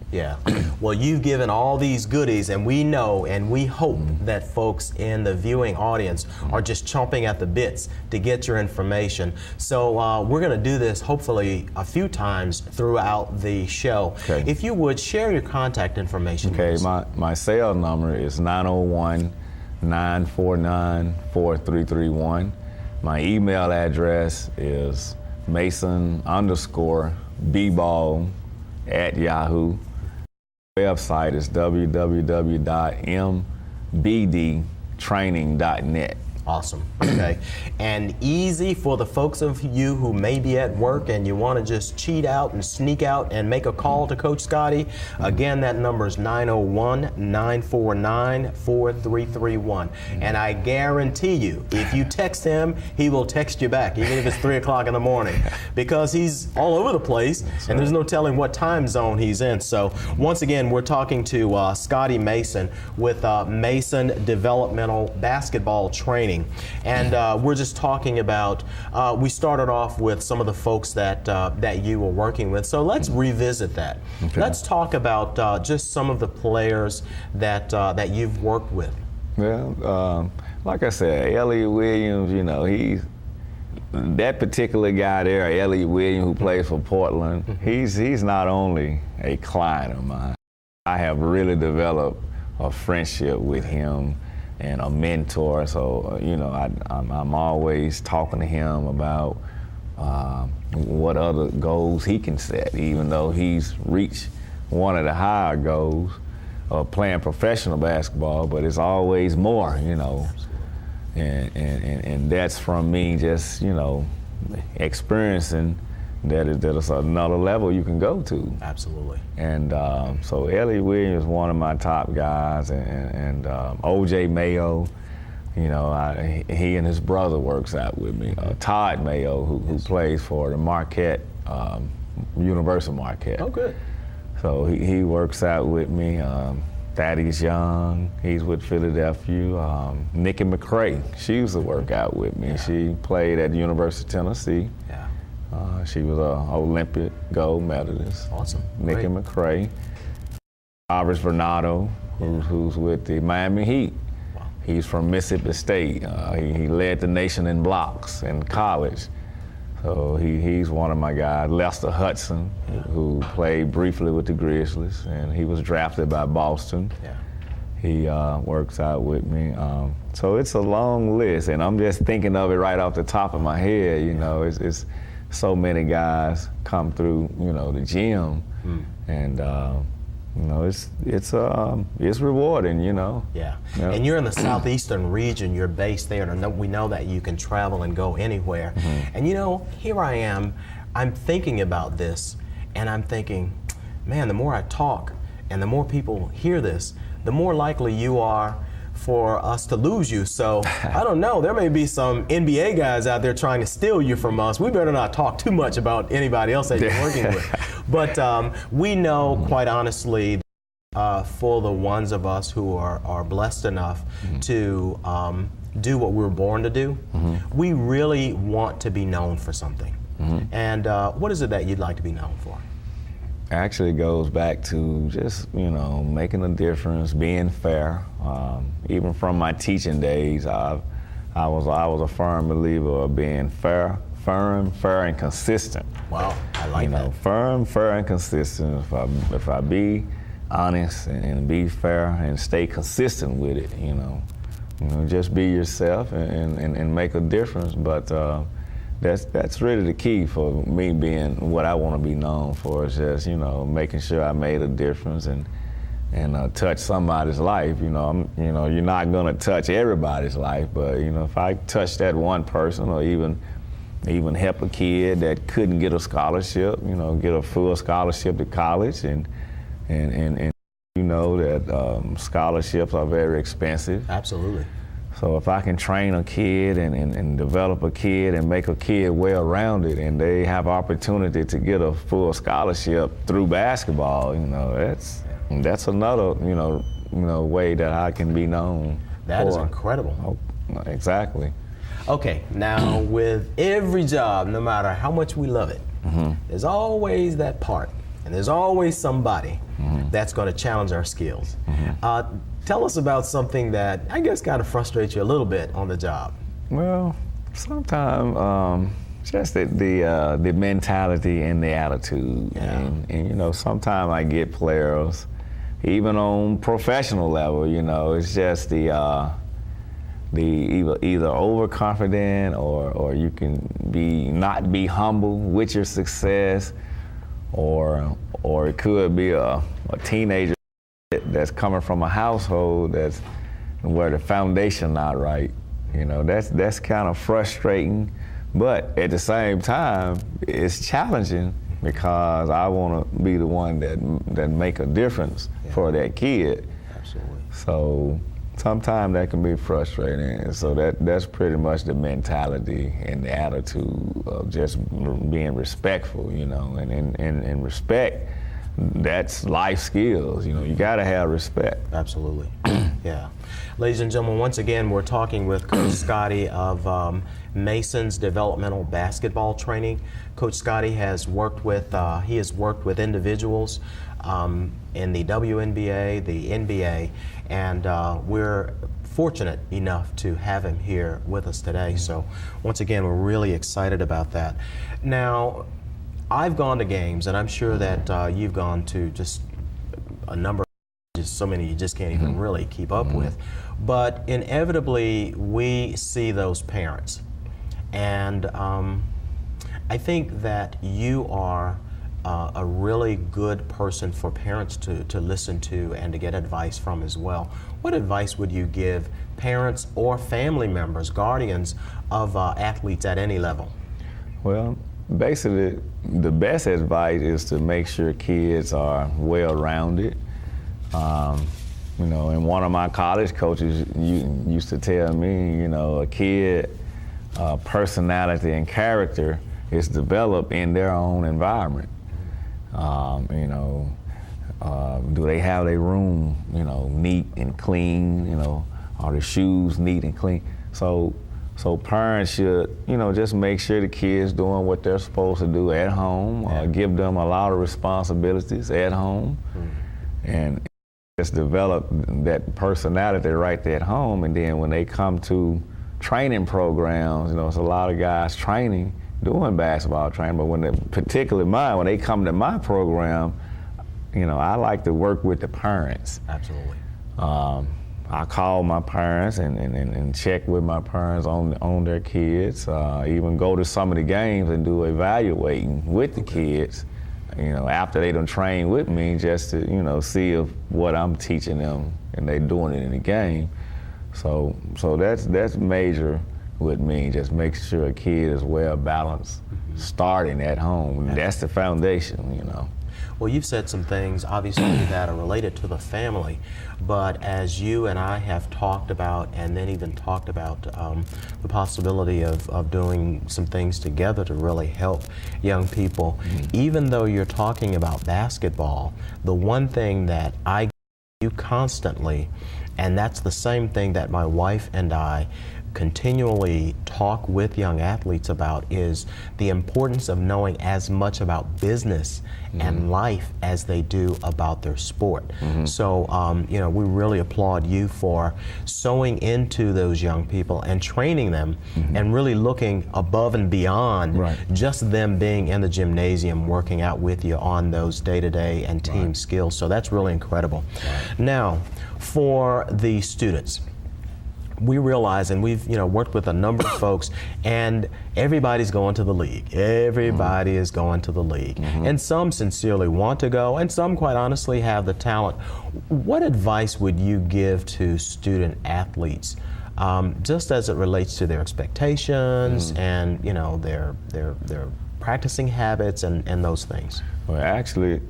Yeah. Well, you've given all these goodies, and we know and we hope that folks in the viewing audience are just chomping at the bits to get your information. So we're going to do this hopefully a few times throughout the show. Okay. If you would share your contact information. Okay, with us. my cell number is 901-949-4331. My email address is mason_bball@yahoo. Website is www.mbdtraining.net. Awesome. Okay. And easy for the folks of you who may be at work and you want to just cheat out and sneak out and make a call to Coach Scotty. Again, that number is 901-949-4331. And I guarantee you, if you text him, he will text you back, even if it's 3 o'clock in the morning, because he's all over the place and there's no telling what time zone he's in. So once again, we're talking to Scotty Mason with Mason Developmental Basketball Training. And we're just talking about, we started off with some of the folks that you were working with. So let's revisit that. Okay. Let's talk about just some of the players that you've worked with. Well, like I said, Elliot Williams, you know, he's that particular guy there, Elliot Williams, who plays for Portland. He's not only a client of mine. I have really developed a friendship with him and a mentor, so you know, I'm always talking to him about what other goals he can set, even though he's reached one of the higher goals of playing professional basketball, but it's always more, you know, and that's from me just, you know, experiencing that is another level you can go to. Absolutely. And so Elliot Williams is one of my top guys, and OJ Mayo, you know, he and his brother works out with me. Todd Mayo, who plays for the Marquette, University of Marquette. Oh, good. So he works out with me. Thaddeus Young, he's with Philadelphia. Nikki McCray, she used to work out with me. Yeah. She played at the University of Tennessee. Yeah. She was an Olympic gold medalist. Awesome. Nikki Great. McCray. Robert Vernado, who's with the Miami Heat. Wow. He's from Mississippi State. He led the nation in blocks in college. So he's one of my guys. Lester Hudson, who played briefly with the Grizzlies, and he was drafted by Boston. Yeah. He works out with me. So it's a long list, and I'm just thinking of it right off the top of my head. You know, it's so many guys come through, you know, the gym, and you know, it's rewarding, you know. Yeah. Yeah. And you're in the southeastern region. You're based there, and we know that you can travel and go anywhere. And you know, here I am. I'm thinking about this, and I'm thinking, man, the more I talk, and the more people hear this, the more likely you are for us to lose you. So I don't know, there may be some NBA guys out there trying to steal you from us. We better not talk too much about anybody else that you're working with. But we know, quite honestly, for the ones of us who are blessed enough to do what we were born to do, we really want to be known for something. And what is it that you'd like to be known for? Actually goes back to just, you know, making a difference, being fair. Even from my teaching days, I was a firm believer of being fair, and consistent. Wow, I like that. Firm, fair, and consistent. If I be honest and be fair and stay consistent with it, you know, just be yourself and make a difference. But that's really the key for me being what I want to be known for, is just, you know, making sure I made a difference and touch somebody's life. You know, you're not gonna touch everybody's life, but you know, if I touch that one person, or even help a kid that couldn't get a scholarship, you know, get a full scholarship to college, and you know that scholarships are very expensive. Absolutely. So if I can train a kid and develop a kid and make a kid well-rounded, and they have opportunity to get a full scholarship through basketball, you know, that's another, you know, way that I can be known. That is incredible. Oh, exactly. Okay, now with every job, no matter how much we love it, there's always that part. and there's always somebody that's going to challenge our skills. Tell us about something that I guess kind of frustrates you a little bit on the job. Well, sometimes just the mentality and the attitude, and you know, sometimes I get players, even on professional level, you know, it's just the either overconfident or you can not be humble with your success, or it could be a teenager that's coming from a household that's where the foundation not right. You know, that's kind of frustrating, but at the same time, it's challenging because I want to be the one that make a difference for that kid. Absolutely. So sometimes that can be frustrating, and so that's pretty much the mentality and the attitude of just being respectful, you know, and respect. That's life skills, you know, you gotta have respect. Absolutely, yeah. Ladies and gentlemen, once again, we're talking with Coach Scotty of Mason's Developmental Basketball Training. Coach Scotty has worked with, individuals in the WNBA, the NBA, and we're fortunate enough to have him here with us today. So once again, we're really excited about that. Now, I've gone to games, and I'm sure that you've gone to just a number, just so many you just can't even really keep up with. But inevitably, we see those parents. And I think that you are a really good person for parents to listen to and to get advice from as well. What advice would you give parents or family members, guardians of athletes at any level? Well, basically, the best advice is to make sure kids are well-rounded. You know, and one of my college coaches used to tell me, you know, a kid personality and character is developed in their own environment. You know, do they have their room, you know, neat and clean? You know, are the shoes neat and clean? So parents should, you know, just make sure the kids doing what they're supposed to do at home, give them a lot of responsibilities at home, and just develop that personality right there at home. And then when they come to training programs, you know, it's a lot of guys doing basketball training, but particularly mine, when they come to my program, you know, I like to work with the parents. Absolutely. I call my parents and check with my parents on their kids, even go to some of the games and do evaluating with the kids, you know, after they done train with me, just to, you know, see if what I'm teaching them and they doing it in the game. So that's major with me, just make sure a kid is well balanced, starting at home. That's the foundation, you know. Well, you've said some things, obviously, that are related to the family, but as you and I have talked about, and then even talked about the possibility of doing some things together to really help young people, even though you're talking about basketball, the one thing that I do constantly, and that's the same thing that my wife and I continually talk with young athletes about, is the importance of knowing as much about business and life as they do about their sport. So, you know, we really applaud you for sewing into those young people and training them and really looking above and beyond just them being in the gymnasium working out with you on those day-to-day and team skills. So that's really incredible. Now, for the students, we realize, and we've, you know, worked with a number of folks, and everybody's going to the league. Everybody is going to the league. And some sincerely want to go, and some quite honestly have the talent. What advice would you give to student athletes, just as it relates to their expectations and, you know, their practicing habits and those things? Well, actually,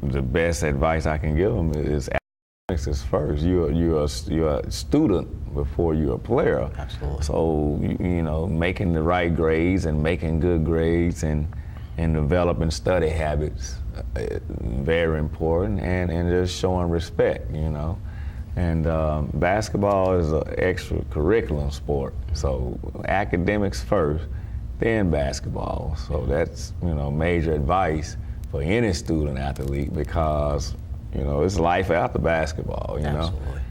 the best advice I can give them is academics is first. You're a student before you're a player. Absolutely. So, you know, making the right grades and making good grades and developing study habits, very important, and just showing respect, you know. And basketball is an extracurricular sport, so academics first, then basketball. So that's, you know, major advice for any student athlete, because it's life after basketball. Absolutely.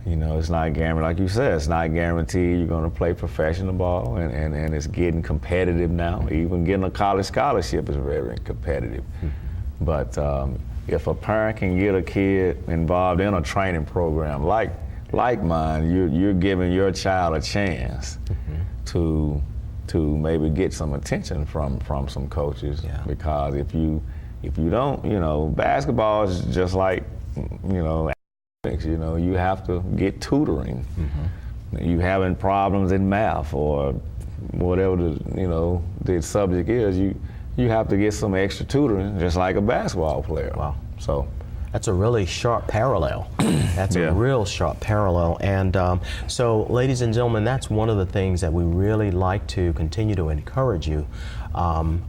It's not guaranteed, like you said, it's not guaranteed you're going to play professional ball, and it's getting competitive now. Even getting a college scholarship is very competitive. But if a parent can get a kid involved in a training program like mine, you're giving your child a chance to maybe get some attention from some coaches. Yeah. Because if you don't, basketball is just like, you have to get tutoring. You having problems in math or whatever the subject is, you have to get some extra tutoring, just like a basketball player. Wow. So that's a really sharp parallel. That's Yeah. a real sharp parallel. And so, ladies and gentlemen, that's one of the things that we really like to continue to encourage you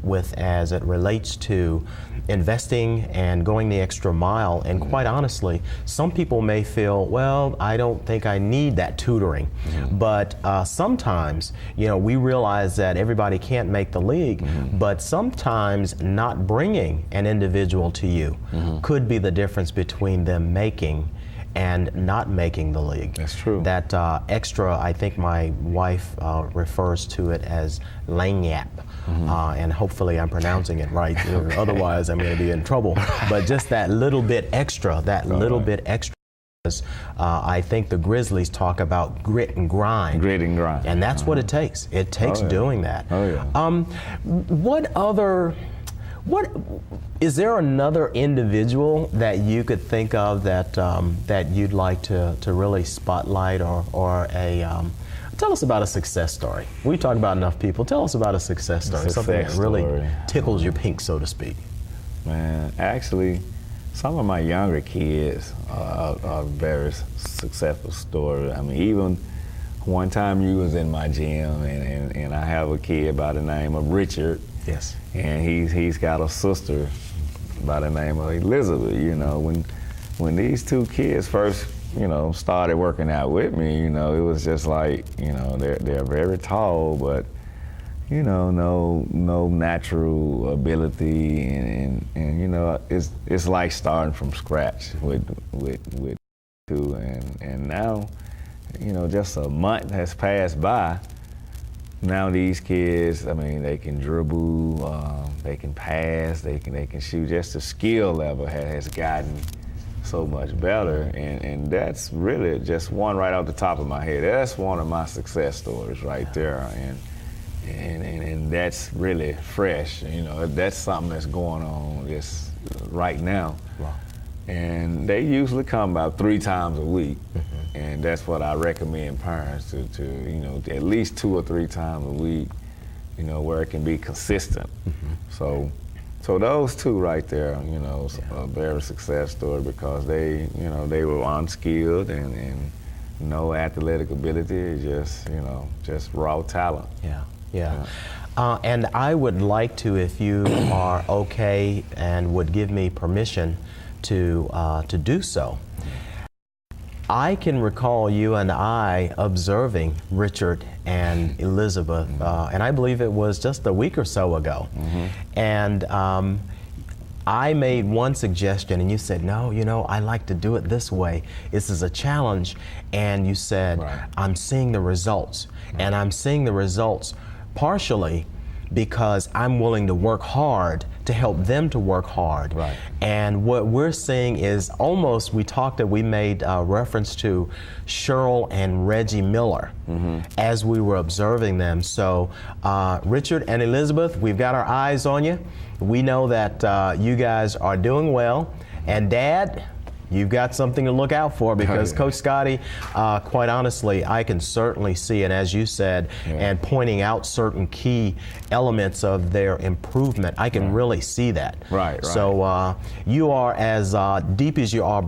with as it relates to investing and going the extra mile. And quite honestly, some people may feel, well, I don't think I need that tutoring. But sometimes, we realize that everybody can't make the league, but sometimes not bringing an individual to you could be the difference between them making and not making the league. That's true. That extra, I think my wife refers to it as lanyap. And hopefully I'm pronouncing it right. Otherwise I'm going to be in trouble. But just that little bit extra, bit extra. I think the Grizzlies talk about grit and grind. Grit and grind. And that's what it takes. It takes doing that. Oh, yeah. What is there another individual that you could think of that that you'd like to really spotlight, or a tell us about a success story. We talk about enough people. Tell us about a success story, something that really tickles your pink, so to speak. Man, actually, some of my younger kids are very successful story. I mean, even one time you was in my gym, and I have a kid by the name of Richard. Yes. And he's got a sister by the name of Elizabeth. When these two kids first started working out with me, it was just like, they're very tall, but no natural ability, and it's like starting from scratch with two, and now just a month has passed by. Now these kids, I mean, they can dribble, they can pass, they can shoot. Just the skill level has gotten so much better, and that's really just one right off the top of my head. That's one of my success stories right there, and that's really fresh. That's something that's going on just right now. Wow. And they usually come about 3 times a week, and that's what I recommend parents to at least 2 or 3 times a week, where it can be consistent. So those two right there, a very success story, because they were unskilled and no athletic ability, just raw talent. Yeah. And I would like to, if you are okay and would give me permission to do so. I can recall you and I observing Richard and Elizabeth, and I believe it was just a week or so ago. And I made one suggestion, and you said, no, I like to do it this way. This is a challenge. And you said, I'm seeing the results. And I'm seeing the results partially because I'm willing to work hard to help them to work hard. And what we're seeing is almost, we made reference to Cheryl and Reggie Miller as we were observing them. So Richard and Elizabeth, we've got our eyes on you. We know that you guys are doing well. And Dad, you've got something to look out for, because Coach Scotty, quite honestly, I can certainly see it, as you said, and pointing out certain key elements of their improvement. I can really see that. So you are as deep as you are